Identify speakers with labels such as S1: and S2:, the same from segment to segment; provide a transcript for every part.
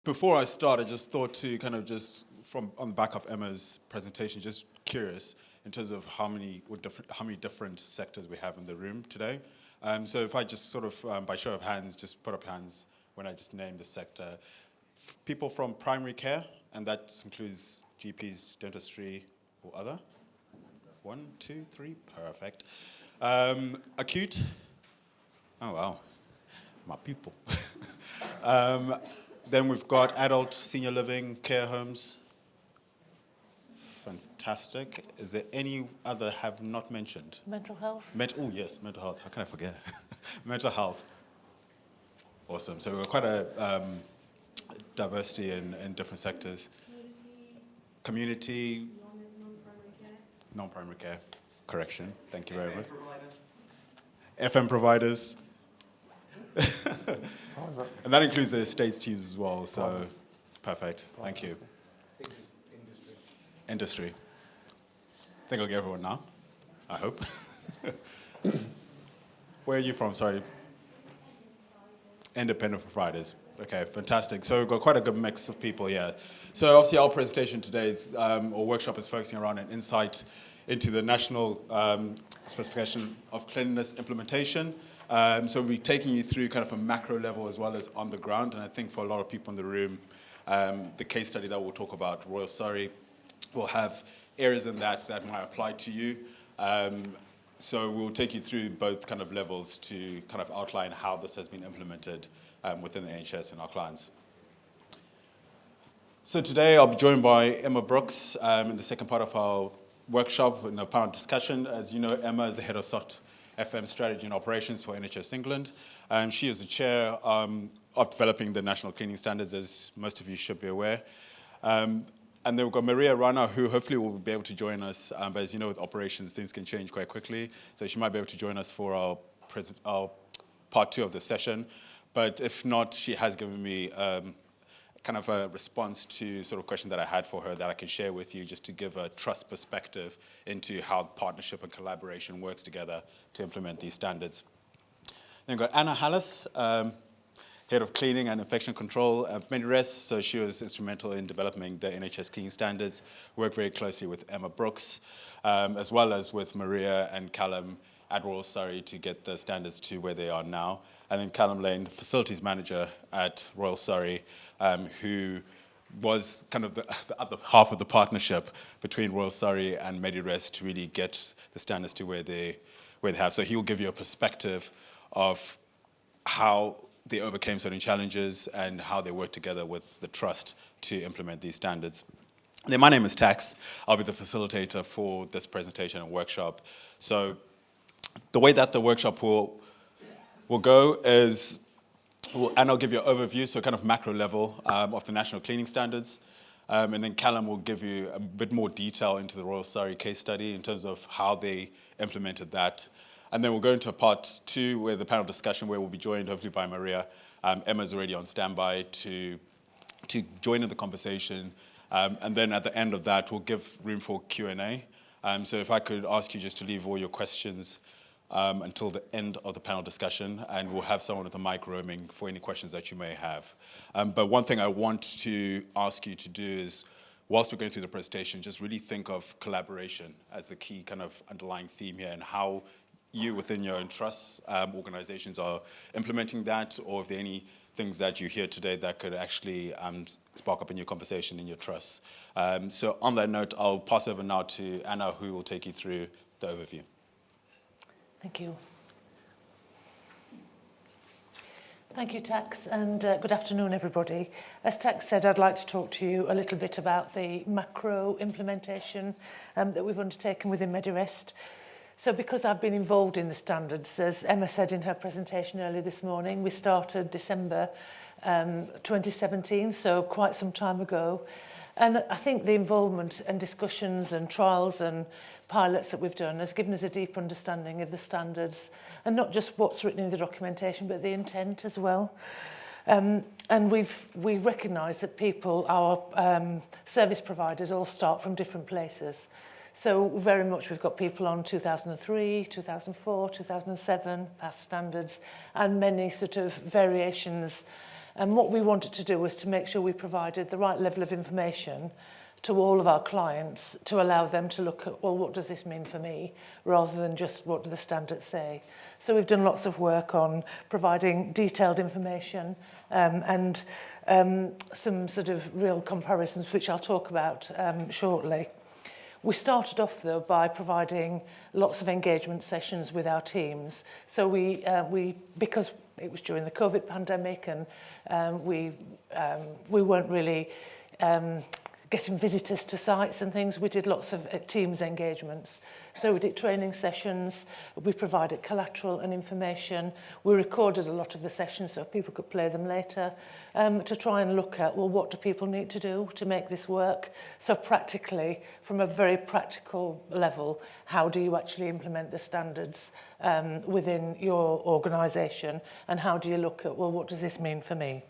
S1: Before I start, I just thought to kind of just from on the back of Emma's presentation, just curious in terms of how many different sectors we have in the room today. So if I just sort of, by show of hands, just put up hands when I just name the sector. People from primary care, and that includes GPs, dentistry, or other. 1, 2, 3, perfect. Acute, oh wow, my people. Then we've got adult, senior living, care homes. Fantastic. Is there any other have not mentioned?
S2: Mental health.
S1: Oh yes, mental health. How can I forget? Mental health. Awesome. So we've got quite a diversity in different sectors. Community. Non-primary care. Correction. Thank you very much. FM providers. And that includes the estates teams as well, so perfect. Thank you. Industry. I think I'll get everyone now, I hope. Where are you from, sorry? Independent providers. Okay, fantastic. So we've got quite a good mix of people here. So obviously our presentation today is, or workshop is focusing around an insight into the National Specification of Cleanliness implementation. So we'll be taking you through kind of a macro level as well as on the ground. And I think for a lot of people in the room, the case study that we'll talk about, Royal Surrey, will have areas in that might apply to you. So we'll take you through both kind of levels to kind of outline how this has been implemented within the NHS and our clients. So today I'll be joined by Emma Brooks in the second part of our workshop in a panel discussion. As you know, Emma is the head of Soft FM Strategy and Operations for NHS England. She is the chair of developing the National Cleaning Standards, as most of you should be aware. And then we've got Maria Rana, who hopefully will be able to join us. But as you know, with operations, things can change quite quickly. So she might be able to join us for our part 2 of the session. But if not, she has given me kind of a response to sort of question that I had for her that I can share with you just to give a trust perspective into how partnership and collaboration works together to implement these standards. Then we've got Anna Hallas, Head of Cleaning and Infection Control at Medirest. So she was instrumental in developing the NHS cleaning standards, worked very closely with Emma Brooks, as well as with Maria and Callum at Royal Surrey to get the standards to where they are now. And then Callum Lane, the facilities manager at Royal Surrey, who was kind of the other half of the partnership between Royal Surrey and Medirest to really get the standards to where they have. So he'll give you a perspective of how they overcame certain challenges and how they work together with the trust to implement these standards. Then my name is Tax. I'll be the facilitator for this presentation and workshop. So the way that the workshop will go is, and I'll give you an overview, so kind of macro level of the National Cleaning Standards. And then Callum will give you a bit more detail into the Royal Surrey case study in terms of how they implemented that. And then we'll go into part 2, where the panel discussion, where we'll be joined hopefully by Maria. Emma's already on standby to join in the conversation. And then at the end of that, we'll give room for Q&A. So if I could ask you just to leave all your questions until the end of the panel discussion, and we'll have someone with a mic roaming for any questions that you may have. But one thing I want to ask you to do is, whilst we're going through the presentation, just really think of collaboration as the key kind of underlying theme here, and how you within your own trusts, organizations are implementing that, or if there are any things that you hear today that could actually spark up in your conversation in your trusts. So on that note, I'll pass over now to Anna, who will take you through the overview.
S2: Thank you. Thank you, Tax, and good afternoon, everybody. As Tax said, I'd like to talk to you a little bit about the macro implementation that we've undertaken within Medirest. So because I've been involved in the standards, as Emma said in her presentation earlier this morning, we started December 2017, so quite some time ago. And I think the involvement and discussions and trials and pilots that we've done has given us a deep understanding of the standards, and not just what's written in the documentation, but the intent as well. And we recognise that people, our service providers, all start from different places. So very much we've got people on 2003, 2004, 2007, past standards, and many sort of variations And what we wanted to do was to make sure we provided the right level of information to all of our clients to allow them to look at, well, what does this mean for me, rather than just what do the standards say. So we've done lots of work on providing detailed information and some sort of real comparisons, which I'll talk about shortly. We started off, though, by providing lots of engagement sessions with our teams. So we because it was during the COVID pandemic and we weren't really getting visitors to sites and things, we did lots of teams engagements. So we did training sessions, we provided collateral and information, we recorded a lot of the sessions so people could play them later, to try and look at, well, what do people need to do to make this work? So practically, from a very practical level, how do you actually implement the standards within your organisation, and how do you look at, well, what does this mean for me?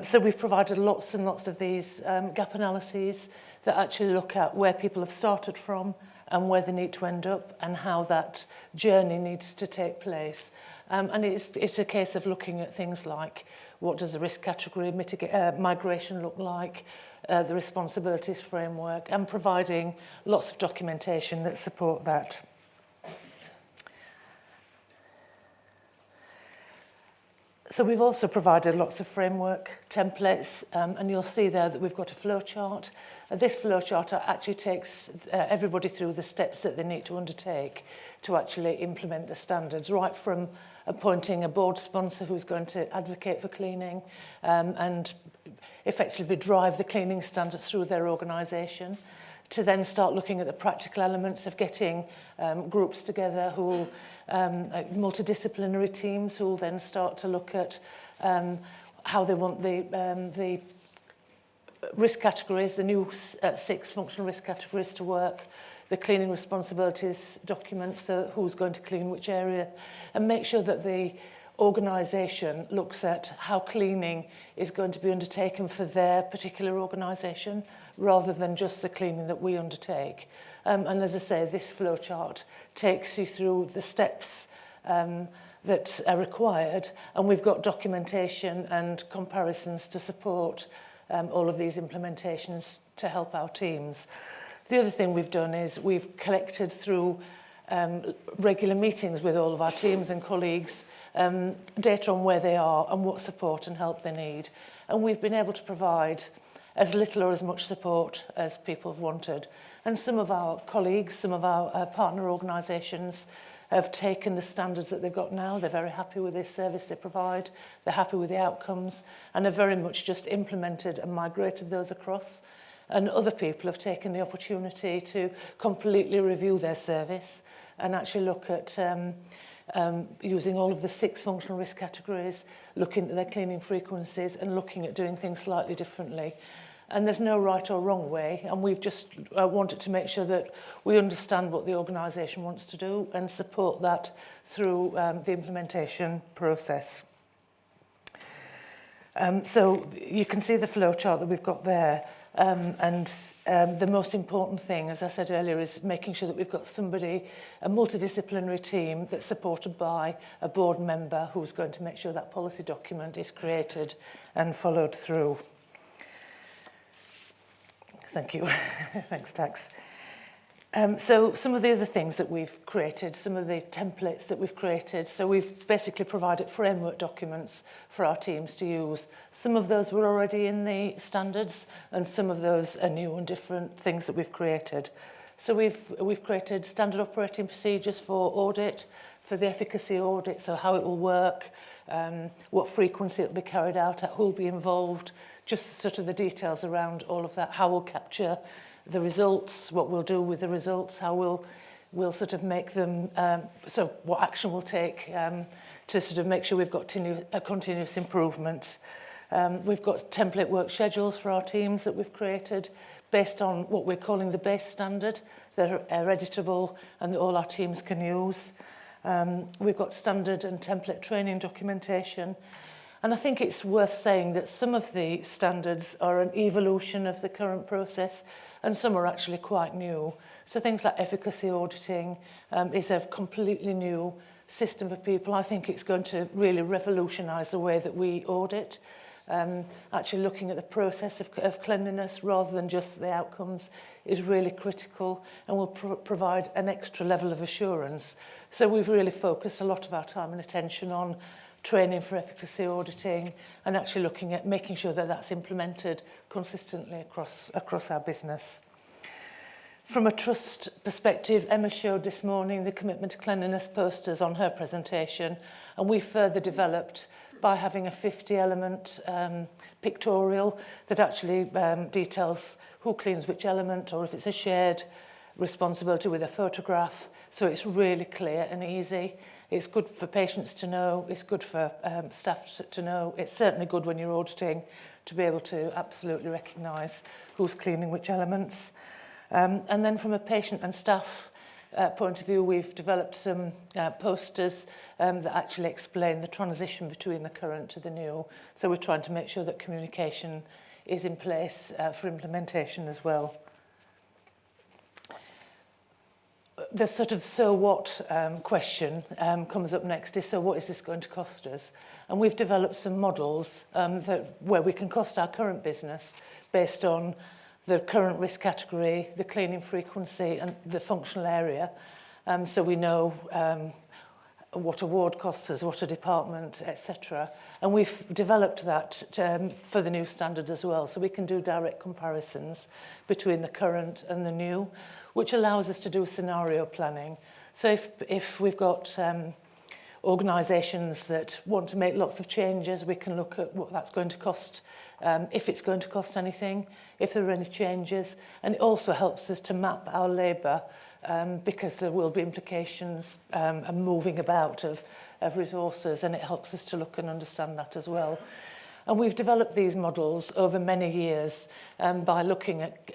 S2: So we've provided lots and lots of these gap analyses that actually look at where people have started from and where they need to end up and how that journey needs to take place. And it's a case of looking at things like, what does the risk category migration look like, the responsibilities framework, and providing lots of documentation that support that. So we've also provided lots of framework templates, and you'll see there that we've got a flowchart. This flowchart actually takes everybody through the steps that they need to undertake to actually implement the standards, right from appointing a board sponsor who's going to advocate for cleaning and effectively drive the cleaning standards through their organisation, to then start looking at the practical elements of getting groups together who multidisciplinary teams who will then start to look at how they want the risk categories, the new 6 functional risk categories to work, the cleaning responsibilities documents, so who's going to clean which area, and make sure that the organisation looks at how cleaning is going to be undertaken for their particular organisation, rather than just the cleaning that we undertake. And as I say, this flowchart takes you through the steps that are required, and we've got documentation and comparisons to support all of these implementations to help our teams. The other thing we've done is we've collected through regular meetings with all of our teams and colleagues data on where they are and what support and help they need. And we've been able to provide as little or as much support as people have wanted. And some of our colleagues, some of our partner organisations have taken the standards that they've got now. They're very happy with this service they provide. They're happy with the outcomes, and have very much just implemented and migrated those across. And other people have taken the opportunity to completely review their service and actually look at using all of the 6 functional risk categories, looking at their cleaning frequencies and looking at doing things slightly differently. And there's no right or wrong way, and we've just wanted to make sure that we understand what the organisation wants to do and support that through the implementation process. So you can see the flowchart that we've got there. The most important thing, as I said earlier, is making sure that we've got somebody, a multidisciplinary team that's supported by a board member who's going to make sure that policy document is created and followed through. Thank you. Thanks, Tax. So some of the other things that we've created, some of the templates that we've created, so we've basically provided framework documents for our teams to use. Some of those were already in the standards, and some of those are new and different things that we've created. So we've created standard operating procedures for audit, for the efficacy audit, so how it will work, what frequency it will be carried out at, who will be involved, just sort of the details around all of that, how we'll capture the results, what we'll do with the results, how we'll sort of make them, so what action we'll take to sort of make sure we've got a continuous improvement. We've got template work schedules for our teams that we've created based on what we're calling the base standard that are editable and that all our teams can use. We've got standard and template training documentation. And I think it's worth saying that some of the standards are an evolution of the current process, and some are actually quite new. So things like efficacy auditing is a completely new system for people. I think it's going to really revolutionise the way that we audit. Actually looking at the process of cleanliness rather than just the outcomes is really critical and will provide an extra level of assurance. So we've really focused a lot of our time and attention on training for efficacy auditing and actually looking at making sure that that's implemented consistently across our business. From a trust perspective, Emma showed this morning the commitment to cleanliness posters on her presentation, and we further developed by having a 50-element pictorial that actually details who cleans which element, or if it's a shared responsibility with a photograph. So it's really clear and easy. It's good for patients to know. It's good for staff to know. It's certainly good when you're auditing to be able to absolutely recognise who's cleaning which elements. And then from a patient and staff point of view, we've developed some posters that actually explain the transition between the current to the new. So we're trying to make sure that communication is in place for implementation as well. The sort of so what question comes up next is, so what is this going to cost us? And we've developed some models where we can cost our current business based on the current risk category, the cleaning frequency and the functional area. So we know what a ward costs us, what a department, etc. And we've developed that for the new standard as well. So we can do direct comparisons between the current and the new, which allows us to do scenario planning. So if we've got organisations that want to make lots of changes, we can look at what that's going to cost, if it's going to cost anything, if there are any changes. And it also helps us to map our labour because there will be implications and moving about of resources, and it helps us to look and understand that as well. And we've developed these models over many years by looking at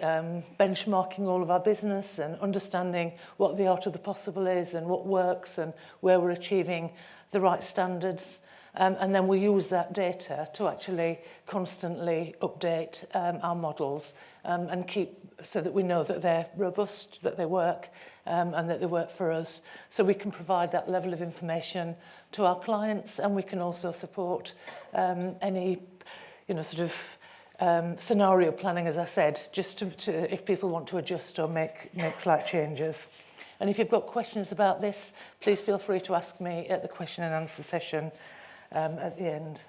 S2: benchmarking all of our business and understanding what the art of the possible is and what works and where we're achieving the right standards. And then we use that data to actually constantly update our models and keep so that we know that they're robust, that they work, and that they work for us. So we can provide that level of information to our clients, and we can also support any, sort of scenario planning, as I said, just to if people want to adjust or make slight changes. And if you've got questions about this, please feel free to ask me at the question and answer session at the end.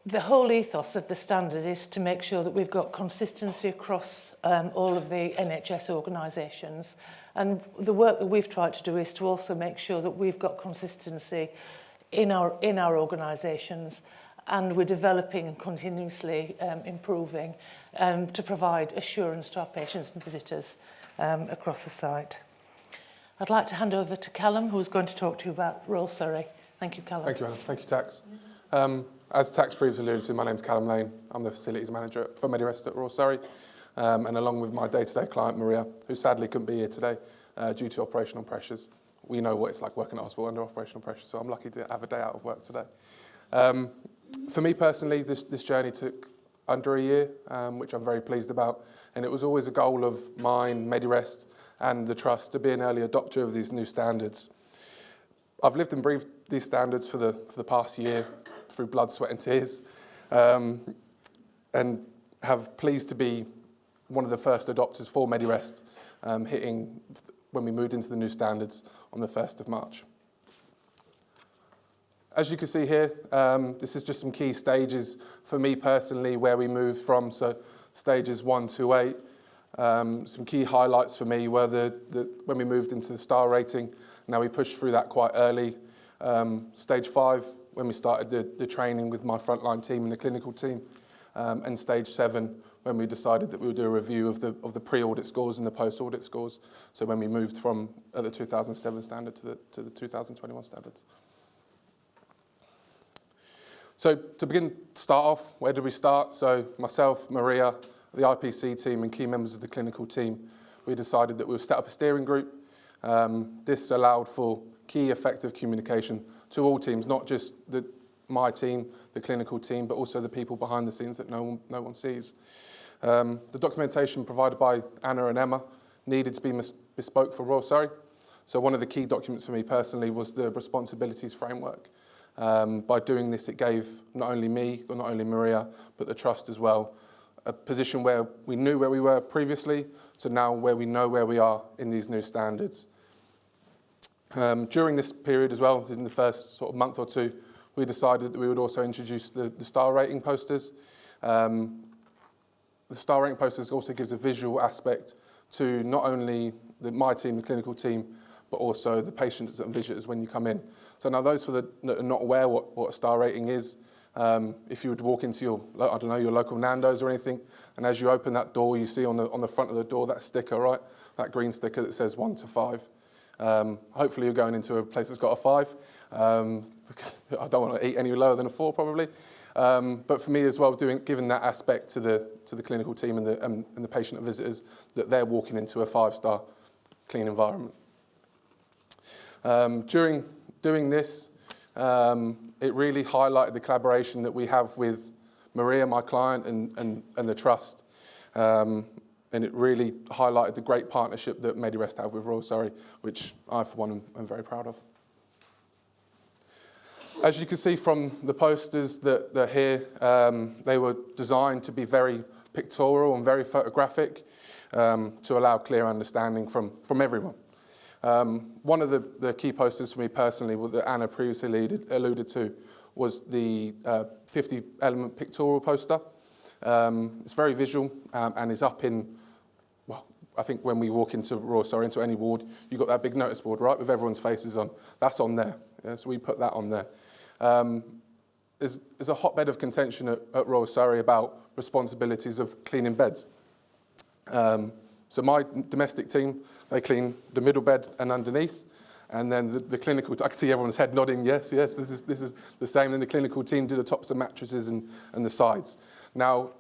S2: The whole ethos of the standard is to make sure that we've got consistency across all of the NHS organisations. And the work that we've tried to do is to also make sure that we've got consistency in our organisations, and we're developing and continuously improving to provide assurance to our patients and visitors across the site. I'd like to hand over to Callum, who's going to talk to you about Royal Surrey. Thank you, Callum.
S3: Thank you, Anna. Thank you, Tax. As Tax previously alluded to, my name's Callum Lane. I'm the Facilities Manager for Medirest at Royal Surrey, and along with my day-to-day client, Maria, who sadly couldn't be here today due to operational pressures. We know what it's like working at hospital under operational pressure, so I'm lucky to have a day out of work today. For me personally, this journey took under a year, which I'm very pleased about, and it was always a goal of mine, Medirest, and the Trust to be an early adopter of these new standards. I've lived and breathed these standards for the past year through blood, sweat and tears, and have pleased to be one of the first adopters for Medirest, hitting when we moved into the new standards on the 1st of March. As you can see here, this is just some key stages for me personally where we moved from, so stages 1 to 8. Some key highlights for me were when we moved into the star rating. Now we pushed through that quite early. Stage 5, when we started the training with my frontline team and the clinical team, and stage 7, when we decided that we would do a review of the pre-audit scores and the post-audit scores. So when we moved from the 2007 standard to the 2021 standards. So to start off, where did we start? So myself, Maria, the IPC team and key members of the clinical team, we decided that we would set up a steering group. This allowed for key effective communication to all teams, not just my team, the clinical team, but also the people behind the scenes that no one sees. The documentation provided by Anna and Emma needed to be bespoke for Royal Surrey. So one of the key documents for me personally was the responsibilities framework. By doing this, it gave not only me, or not only Maria, but the trust as well, a position where we knew where we were previously to now where we know where we are in these new standards. During this period as well, in the first sort of month or two, we decided that we would also introduce the star rating posters. The star rating posters also gives a visual aspect to not only my team, the clinical team, but also the patients and visitors when you come in. So now those that are not aware what a star rating is, if you would walk into your local Nando's or anything, and as you open that door, you see on the front of the door that sticker, right? That green sticker that says 1 to 5. Hopefully you're going into a place that's got a 5, because I don't want to eat any lower than a 4 probably. But for me as well, giving that aspect to the clinical team and the patient and visitors, that they're walking into a 5-star clean environment. During doing this, it really highlighted the collaboration that we have with Maria, my client, and the trust. And it really highlighted the great partnership that Medirest have with Royal Surrey, which I, for one, am very proud of. As you can see from the posters that are here, they were designed to be very pictorial and very photographic to allow clear understanding from everyone. One of the key posters for me personally, that Anna previously alluded to, was the 50-element pictorial poster. It's very visual and is up in, well, I think when we walk into Royal Surrey, into any ward, you've got that big notice board, right, with everyone's faces on. That's on there. Yeah, so we put that on there. There's a hotbed of contention at Royal Surrey about responsibilities of cleaning beds. So my domestic team, they clean the middle bed and underneath, and then the clinical, I can see everyone's head nodding, yes, this is the same, and the clinical team do the tops of mattresses and the sides. Now,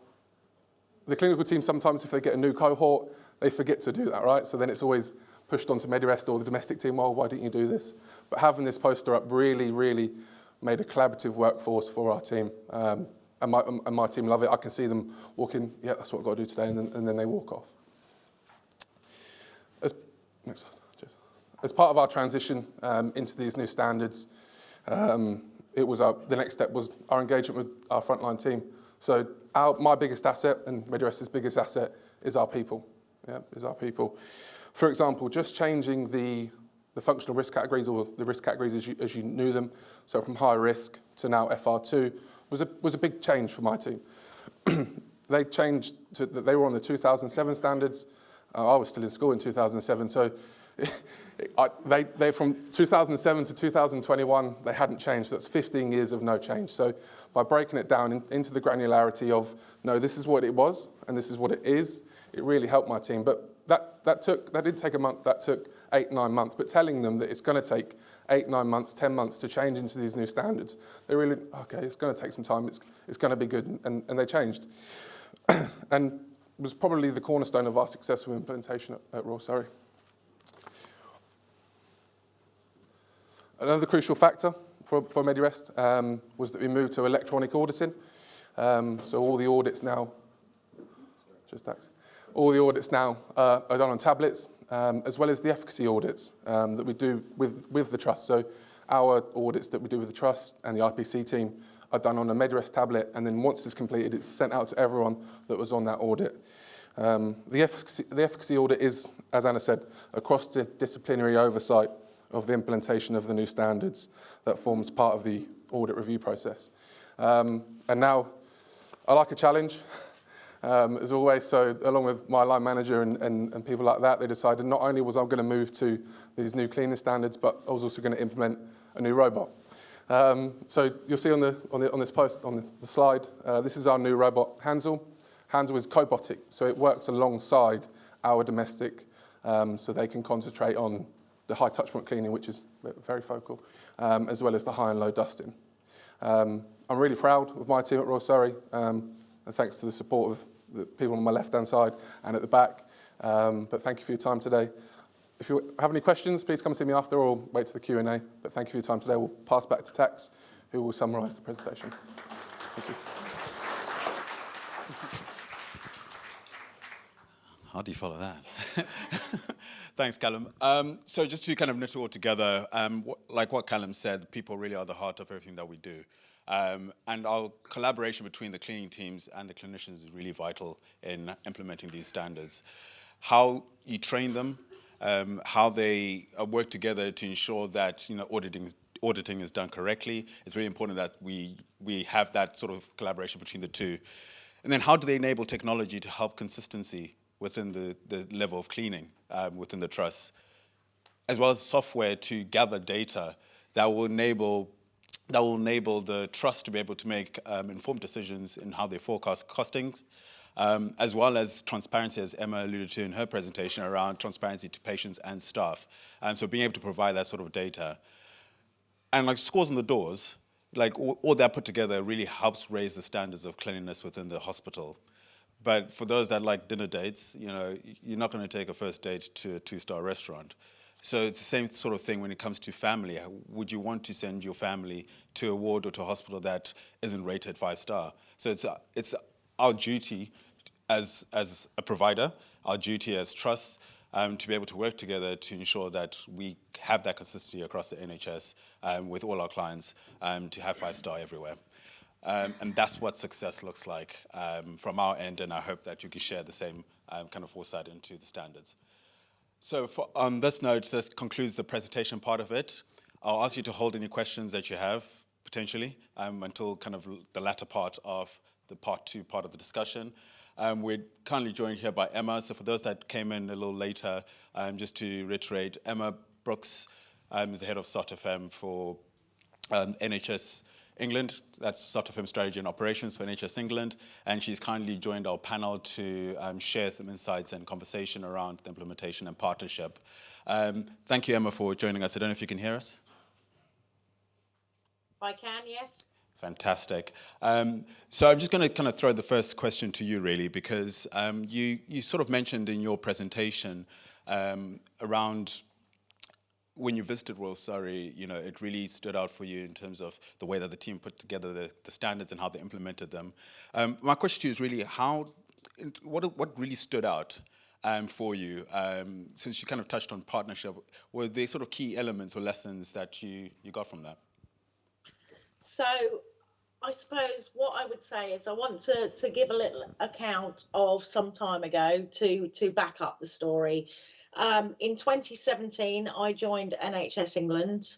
S3: the clinical team, sometimes if they get a new cohort, they forget to do that, right? So then it's always pushed onto Medirest or the domestic team, well, why didn't you do this? But having this poster up really, really made a collaborative workforce for our team. And my team love it. I can see them walking, yeah, that's what I've got to do today, and then they walk off. As part of our transition into these new standards, the next step was our engagement with our frontline team. So my biggest asset and Medirest's biggest asset is our people. Yeah, is our people. For example, just changing the functional risk categories, or the risk categories as you knew them, so from high risk to now FR2, was a big change for my team. They changed they were on the 2007 standards. I was still in school in 2007, so they from 2007 to 2021, they hadn't changed. That's 15 years of no change. So by breaking it down into the granularity of, no, this is what it was and this is what it is, it really helped my team. But that did take a month. That took 8-9 months. But telling them that it's going to take 8-9 months, 10 months to change into these new standards, they really, okay, it's going to take some time. It's going to be good, and they changed. And was probably the cornerstone of our successful implementation at Royal Surrey. Another crucial factor for Medirest was that we moved to electronic auditing. So all the audits now, all the audits now are done on tablets, as well as the efficacy audits that we do with the trust. So our audits that we do with the trust and the IPC team are done on a Medirest tablet, and then once it's completed, it's sent out to everyone that was on that audit. The efficacy audit is, as Anna said, a cross-disciplinary oversight of the implementation of the new standards that forms part of the audit review process. And now, I like a challenge, as always, so along with my line manager and people like that, they decided not only was I going to move to these new cleaning standards, but I was also going to implement a new robot. So you'll see on this post, on the slide, this is our new robot, Hansel. Hansel is cobotic, so it works alongside our domestic, so they can concentrate on the high touchpoint cleaning, which is very focal, as well as the high and low dusting. I'm really proud of my team at Royal Surrey, and thanks to the support of the people on my left-hand side and at the back. But thank you for your time today. If you have any questions, please come see me after, or wait to the Q&A. But thank you for your time today. We'll pass back to Tax, who will summarise the presentation. Thank you.
S1: How do you follow that? Thanks, Callum. So just to kind of knit it all together, like what Callum said, people really are the heart of everything that we do. And our collaboration between the cleaning teams and the clinicians is really vital in implementing these standards. How you train them, how they work together to ensure that auditing is done correctly. It's really important that we have that sort of collaboration between the two. And then how do they enable technology to help consistency within the level of cleaning within the trust, as well as software to gather data that will enable the trust to be able to make informed decisions in how they forecast costings, as well as transparency, as Emma alluded to in her presentation, around transparency to patients and staff. And so being able to provide that sort of data. And like scores on the doors, like all that put together really helps raise the standards of cleanliness within the hospital. But for those that like dinner dates, you're not going to take a first date to a 2-star restaurant. So it's the same sort of thing when it comes to family. Would you want to send your family to a ward or to a hospital that isn't rated 5-star? So it's our duty as a provider, our duty as trusts, to be able to work together to ensure that we have that consistency across the NHS with all our clients to have 5-star everywhere. And that's what success looks like from our end, and I hope that you can share the same kind of foresight into the standards. So on this note, this concludes the presentation part of it. I'll ask you to hold any questions that you have, potentially, until kind of the latter part of the part 2 part of the discussion. We're currently joined here by Emma. So for those that came in a little later, just to reiterate, Emma Brooks is the head of SOT-FM for NHS England. That's SOT-FM Strategy and Operations for NHS England. And she's kindly joined our panel to share some insights and conversation around the implementation and partnership. Thank you, Emma, for joining us. I don't know if you can hear us.
S4: I can, yes.
S1: Fantastic. So I'm just going to kind of throw the first question to you, really, because you sort of mentioned in your presentation around when you visited Royal Surrey, it really stood out for you in terms of the way that the team put together the standards and how they implemented them. My question to you is really what really stood out for you, since you kind of touched on partnership? Were there sort of key elements or lessons that you got from that?
S4: So I suppose what I would say is I want to give a little account of some time ago to back up the story. In 2017, I joined NHS England,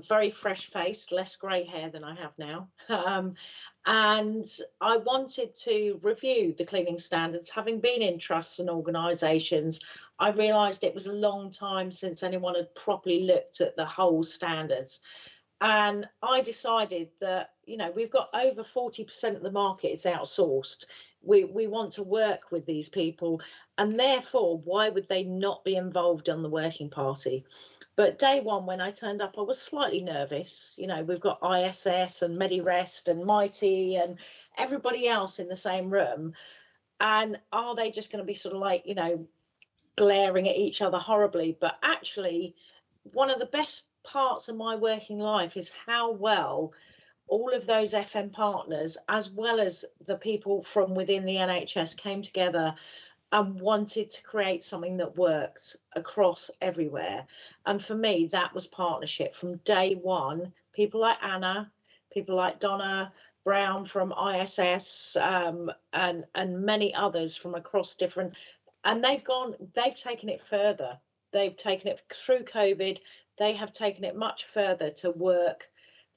S4: very fresh-faced, less grey hair than I have now. And I wanted to review the cleaning standards. Having been in trusts and organisations, I realised it was a long time since anyone had properly looked at the whole standards. And I decided that, we've got over 40% of the market is outsourced. We want to work with these people, and therefore, why would they not be involved on the working party? But day one, when I turned up, I was slightly nervous. We've got ISS and Medirest and Mighty and everybody else in the same room. And are they just going to be sort of like, glaring at each other horribly? But actually, one of the best parts of my working life is how well all of those FM partners, as well as the people from within the NHS, came together and wanted to create something that worked across everywhere. And for me, that was partnership from day one. People like Anna, people like Donna Brown from ISS, and many others from across different, and they've taken it further. They've taken it through COVID. They have taken it much further to work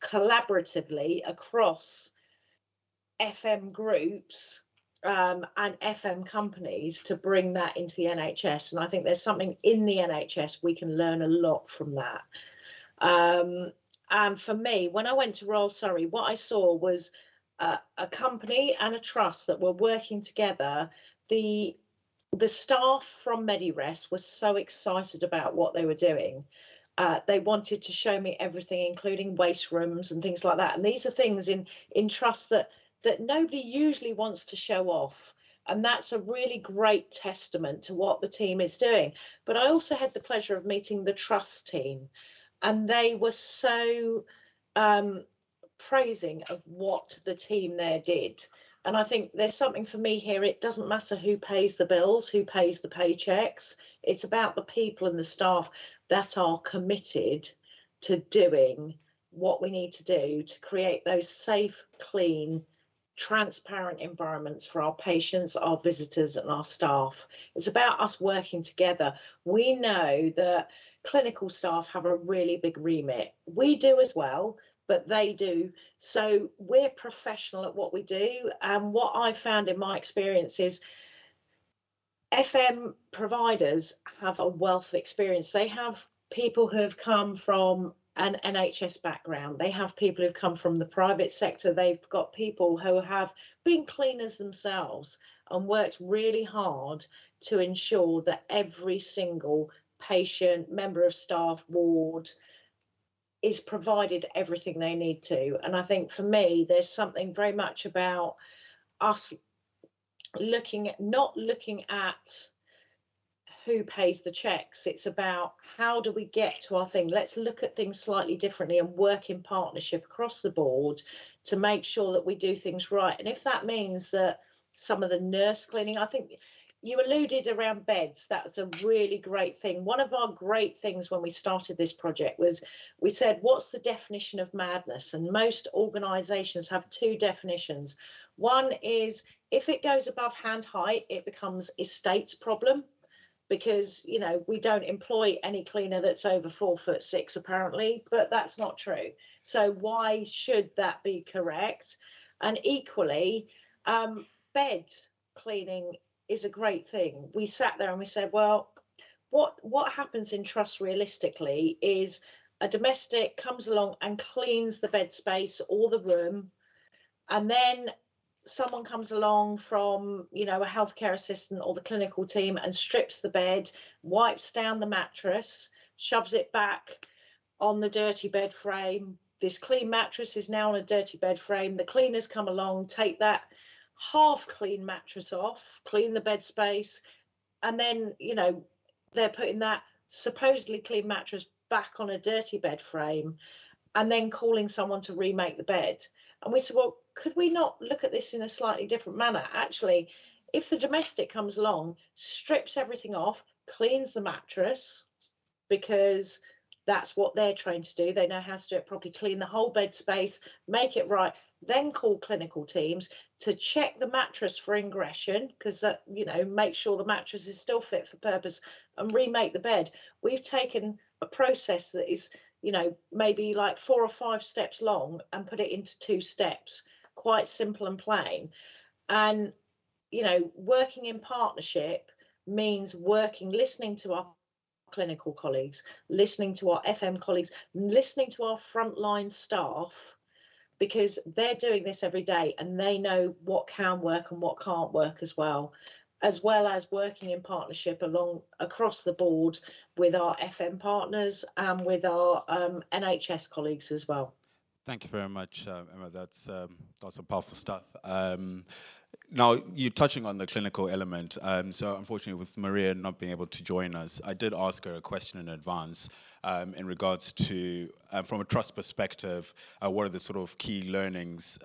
S4: collaboratively across FM groups and FM companies to bring that into the NHS. And I think there's something in the NHS we can learn a lot from that. And for me, when I went to Royal Surrey, what I saw was a company and a trust that were working together. The staff from Medirest was so excited about what they were doing. They wanted to show me everything, including waste rooms and things like that. And these are things in trust that nobody usually wants to show off. And that's a really great testament to what the team is doing. But I also had the pleasure of meeting the trust team, and they were so praising of what the team there did. And I think there's something for me here. It doesn't matter who pays the bills, who pays the paychecks. It's about the people and the staff that are committed to doing what we need to do to create those safe, clean, transparent environments for our patients, our visitors, and our staff. It's about us working together. We know that clinical staff have a really big remit. We do as well, but they do. So we're professional at what we do. And what I've found in my experience is FM providers have a wealth of experience. They have people who have come from an NHS background. They have people who've come from the private sector. They've got people who have been cleaners themselves and worked really hard to ensure that every single patient, member of staff, ward is provided everything they need to. And I think for me, there's something very much about us not looking at who pays the checks. It's about how do we get to our thing. Let's look at things slightly differently and work in partnership across the board to make sure that we do things right. And if that means that some of the nurse cleaning, I think you alluded around beds. That's a really great thing. One of our great things when we started this project was we said, what's the definition of madness? And most organisations have two definitions. One is if it goes above hand height, it becomes estate's problem, because we don't employ any cleaner that's over 4'6" apparently, but that's not true. So why should that be correct? And equally, bed cleaning is a great thing. We sat there and we said, well, what happens in trust realistically is a domestic comes along and cleans the bed space or the room, and then someone comes along from a healthcare assistant or the clinical team and strips the bed, wipes down the mattress, shoves it back on the dirty bed frame. This clean mattress is now on a dirty bed frame. The cleaners come along, take that half clean mattress off, clean the bed space, and then they're putting that supposedly clean mattress back on a dirty bed frame and then calling someone to remake the bed. And we said, well, could we not look at this in a slightly different manner? Actually, if the domestic comes along, strips everything off, cleans the mattress, because that's what they're trained to do. They know how to do it properly, clean the whole bed space, make it right, then call clinical teams to check the mattress for ingression, because make sure the mattress is still fit for purpose, and remake the bed. We've taken a process that is maybe like 4 or 5 steps long and put it into 2 steps, quite simple and plain. And working in partnership means listening to our clinical colleagues, listening to our FM colleagues, listening to our frontline staff, because they're doing this every day and they know what can work and what can't work, as well as working in partnership across the board with our FM partners and with our NHS colleagues as well.
S1: Thank you very much, Emma. That's some powerful stuff. Now, you're touching on the clinical element. So unfortunately, with Maria not being able to join us, I did ask her a question in advance in regards to, from a trust perspective, what are the sort of key learnings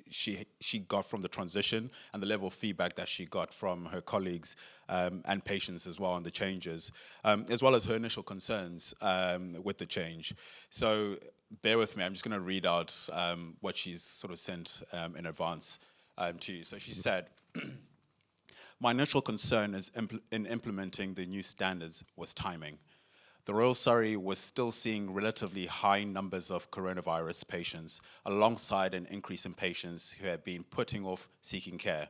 S1: she got from the transition and the level of feedback that she got from her colleagues and patients as well on the changes, as well as her initial concerns with the change. So bear with me, I'm just going to read out what she's sort of sent in advance to you. So she said, my initial concern is in implementing the new standards was timing. The Royal Surrey was still seeing relatively high numbers of coronavirus patients, alongside an increase in patients who had been putting off seeking care.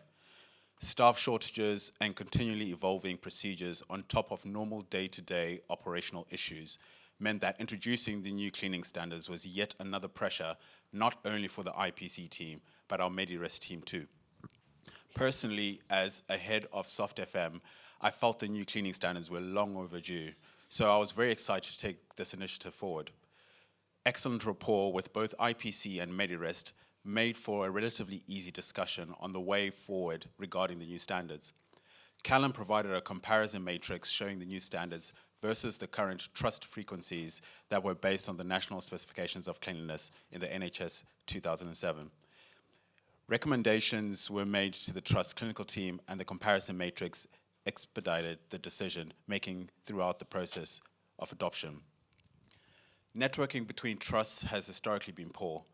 S1: Staff shortages and continually evolving procedures on top of normal day-to-day operational issues meant that introducing the new cleaning standards was yet another pressure, not only for the IPC team, but our Medirest team too. Personally, as a head of Soft FM, I felt the new cleaning standards were long overdue. So I was very excited to take this initiative forward. Excellent rapport with both IPC and Medirest made for a relatively easy discussion on the way forward regarding the new standards. Callum provided a comparison matrix showing the new standards versus the current trust frequencies that were based on the National Specifications of Cleanliness in the NHS 2007. Recommendations were made to the Trust clinical team, and the comparison matrix expedited the decision-making throughout the process of adoption. Networking between trusts has historically been poor.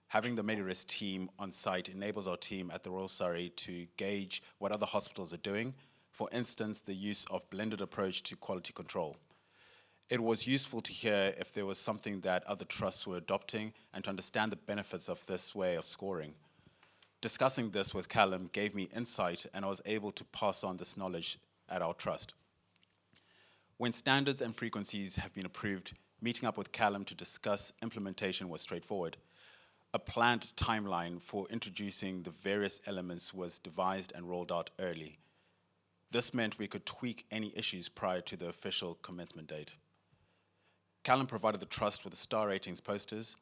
S1: Having the Medirest team on site enables our team at the Royal Surrey to gauge what other hospitals are doing, for instance, the use of blended approach to quality control. It was useful to hear if there was something that other trusts were adopting and to understand the benefits of this way of scoring. Discussing this with Callum gave me insight, and I was able to pass on this knowledge at our trust. When standards and frequencies have been approved, meeting up with Callum to discuss implementation was straightforward. A planned timeline for introducing the various elements was devised and rolled out early. This meant we could tweak any issues prior to the official commencement date. Callum provided the trust with the star ratings posters.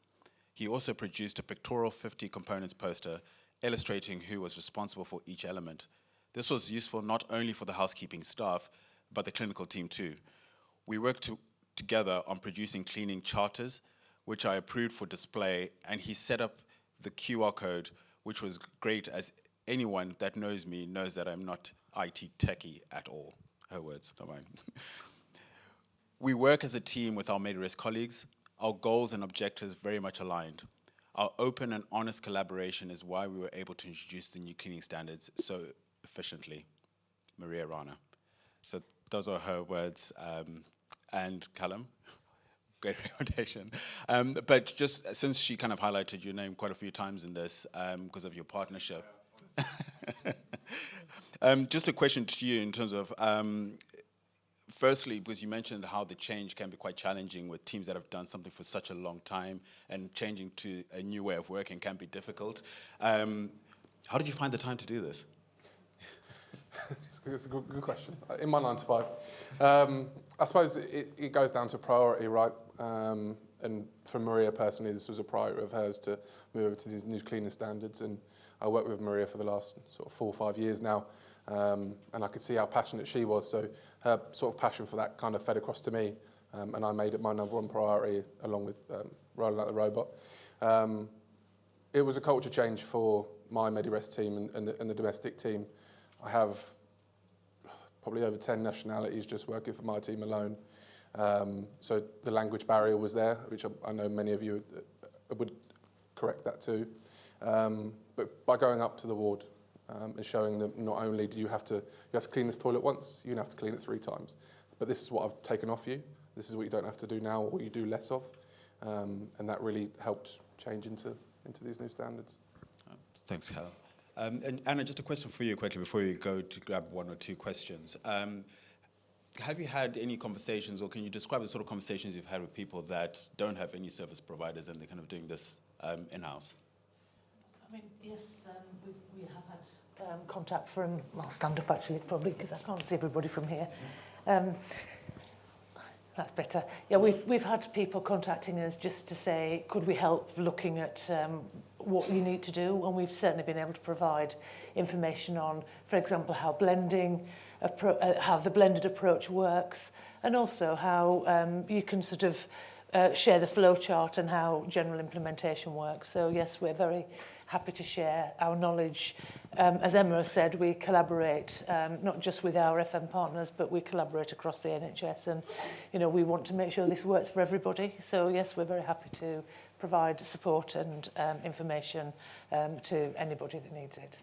S1: He also produced a pictorial 50 components poster illustrating who was responsible for each element. This was useful not only for the housekeeping staff, but the clinical team too. We worked together on producing cleaning charters, which I approved for display, and he set up the QR code, which was great, as anyone that knows me knows that I'm not IT techie at all. Her words, not mine. We work as a team with our Medirest colleagues. Our goals and objectives very much aligned. Our open and honest collaboration is why we were able to introduce the new cleaning standards so efficiently. Maria Rana. So those are her words. And Callum, great recommendation. But just since she kind of highlighted your name quite a few times in this because of your partnership. Just a question to you in terms of, firstly, because you mentioned how the change can be quite challenging with teams that have done something for such a long time, and changing to a new way of working can be difficult. How did you find the time to do this?
S3: It's a good question. In my 9 to 5, I suppose it goes down to priority, right? And for Maria personally, this was a priority of hers to move over to these new cleaning standards. And I worked with Maria for the last sort of 4 or 5 years now, and I could see how passionate she was. So her sort of passion for that kind of fed across to me, and I made it my #1 priority along with rolling out the robot. It was a culture change for my Medirest team and the domestic team. I have probably over 10 nationalities just working for my team alone. So the language barrier was there, which I know many of you would correct that too. But by going up to the ward and showing them not only do you have to clean this toilet once, you have to clean it 3 times. But this is what I've taken off you. This is what you don't have to do now, or what you do less of. And that really helped change into these new standards.
S1: Thanks, Cal. And Anna, just a question for you quickly before you go to grab 1 or 2 questions. Have you had any conversations, or can you describe the sort of conversations you've had with people that don't have any service providers and they're kind of doing this in-house?
S2: I mean, yes, we have had contact from, I'll stand up actually probably because I can't see everybody from here. That's better. Yeah, we've had people contacting us just to say, could we help looking at what you need to do? And we've certainly been able to provide information on, for example, how the blended approach works, and also how you can sort of share the flowchart and how general implementation works. So yes, we're very happy to share our knowledge. As Emma has said, we collaborate not just with our FM partners, but we collaborate across the NHS, and we want to make sure this works for everybody. So yes, we're very happy to provide support and information to anybody that needs it.